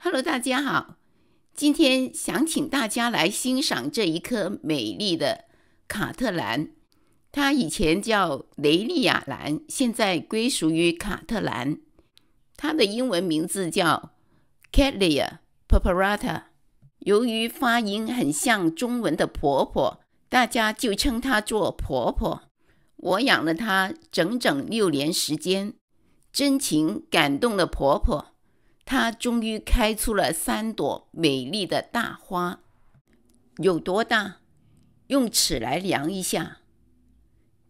Hello， 大家好，今天想请大家来欣赏这一颗美丽的卡特兰。它以前叫雷利亚兰，现在归属于卡特兰。它的英文名字叫 Cattleya purpurata。由于发音很像中文的婆婆，大家就称它做婆婆。我养了它整整6年时间，真情感动了婆婆。它终于开出了3朵美丽的大花。有多大？用尺来量一下，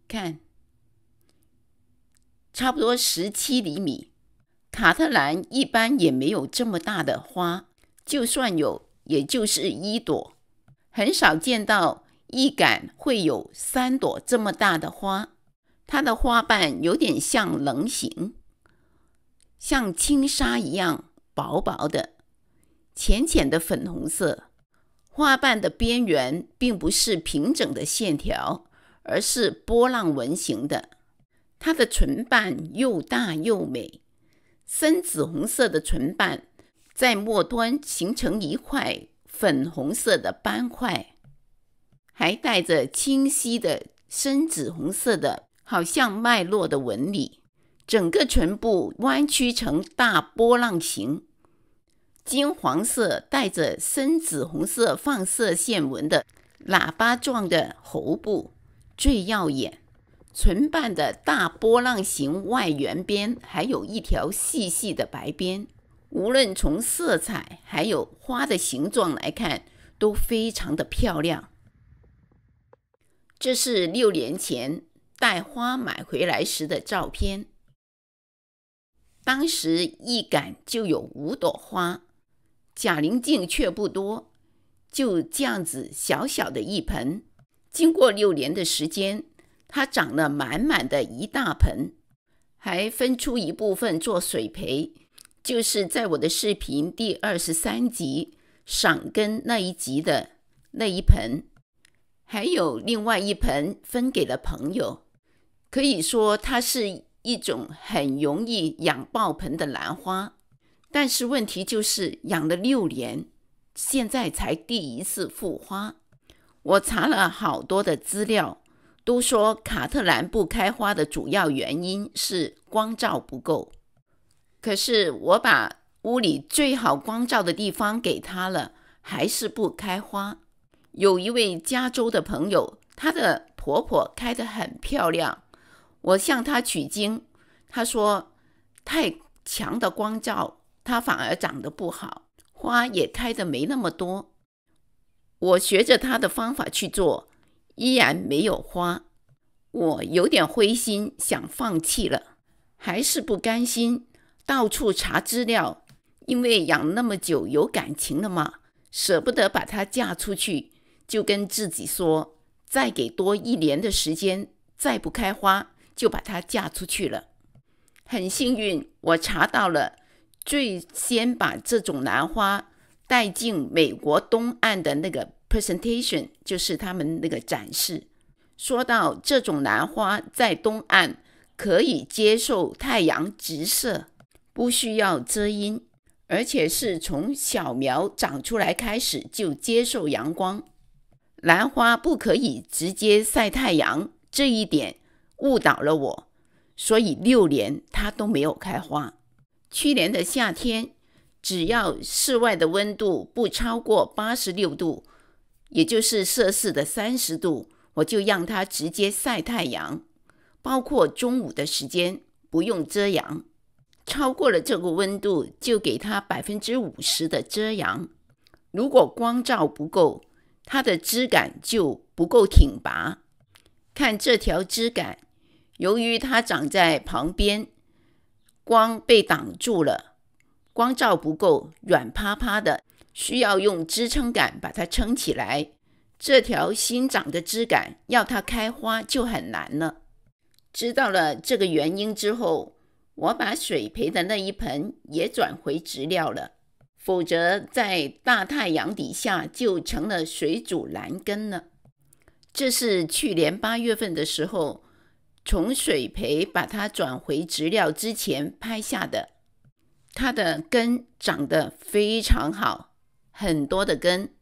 看，差不多17厘米。卡特兰一般也没有这么大的花，就算有，也就是1朵。很少见到一杆会有3朵这么大的花。它的花瓣有点像棱形，像轻纱一样薄薄的，浅浅的粉红色。花瓣的边缘并不是平整的线条，而是波浪纹形的。它的唇瓣又大又美，深紫红色的唇瓣在末端形成一块粉红色的斑块，还带着清晰的深紫红色的好像脉络的纹理。整个唇部弯曲成大波浪形，金黄色带着深紫红色放射线纹的喇叭状的喉部最耀眼。唇瓣的大波浪形外缘边还有一条细细的白边，无论从色彩还有花的形状来看，都非常的漂亮。这是6年前带花买回来时的照片。当时一杆就有5朵花，假棱镜却不多，就这样子小小的一盆。经过6年的时间，它长了满满的一大盆，还分出一部分做水培，就是在我的视频第23集赏根那一集的那一盆，还有另外一盆分给了朋友。可以说它是一种很容易养爆盆的兰花，但是问题就是养了6年，现在才第一次复花。我查了好多的资料，都说卡特兰不开花的主要原因是光照不够。可是我把屋里最好光照的地方给它了，还是不开花。有一位加州的朋友，她的婆婆开得很漂亮，我向他取经，他说太强的光照，它反而长得不好，花也开得没那么多。我学着他的方法去做，依然没有花。我有点灰心，想放弃了，还是不甘心，到处查资料，因为养那么久有感情了嘛，舍不得把它嫁出去，就跟自己说，再给多1年的时间，再不开花就把它嫁出去了。很幸运，我查到了最先把这种兰花带进美国东岸的那个 presentation， 就是他们那个展示，说到这种兰花在东岸可以接受太阳直射，不需要遮阴，而且是从小苗长出来开始就接受阳光。兰花不可以直接晒太阳，这一点误导了我，所以6年它都没有开花。去年的夏天，只要室外的温度不超过86度，也就是摄氏的30度，我就让它直接晒太阳，包括中午的时间不用遮阳。超过了这个温度，就给它50%的遮阳。如果光照不够，它的枝杆就不够挺拔。看这条枝杆，由于它长在旁边，光被挡住了，光照不够，软趴趴的，需要用支撑杆把它撑起来。这条新长的枝杆要它开花就很难了。知道了这个原因之后，我把水培的那一盆也转回植料了，否则在大太阳底下就成了水煮兰根了。这是去年8月份的时候，从水培把它转回植料之前拍下的。它的根长得非常好，很多的根。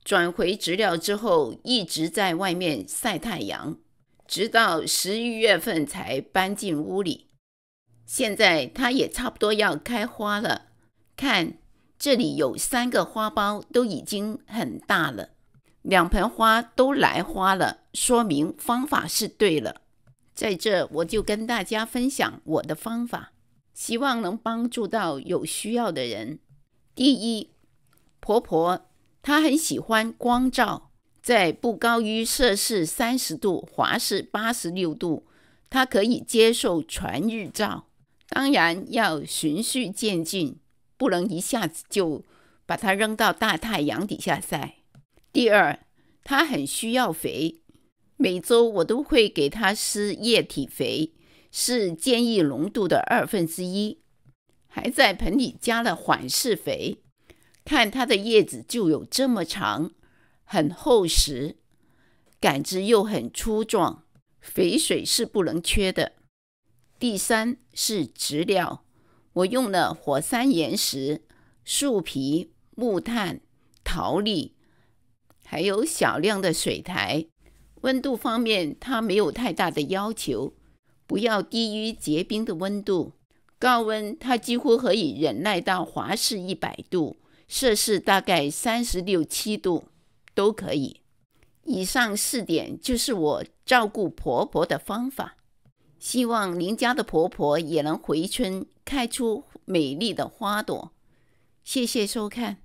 转回植料之后，一直在外面晒太阳，直到11月份才搬进屋里。现在它也差不多要开花了，看这里有3个花苞都已经很大了，2盆花都来花了，说明方法是对了。在这我就跟大家分享我的方法，希望能帮助到有需要的人。第一，婆婆她很喜欢光照，在不高于摄氏30度、华氏86度，她可以接受全日照。当然要循序渐进，不能一下子就把它扔到大太阳底下晒。第二，它很需要肥，每周我都会给它施液体肥，是建议浓度的1/2，还在盆里加了缓释肥。看它的叶子就有这么长，很厚实，杆子又很粗壮，肥水是不能缺的。第三是植料，我用了火山岩石、树皮、木炭、陶粒，还有小量的水苔。温度方面，它没有太大的要求，不要低于结冰的温度。高温它几乎可以忍耐到华氏100度，摄氏大概36、7度都可以。以上4点就是我照顾婆婆的方法。希望您家的婆婆也能回春，开出美丽的花朵。谢谢收看。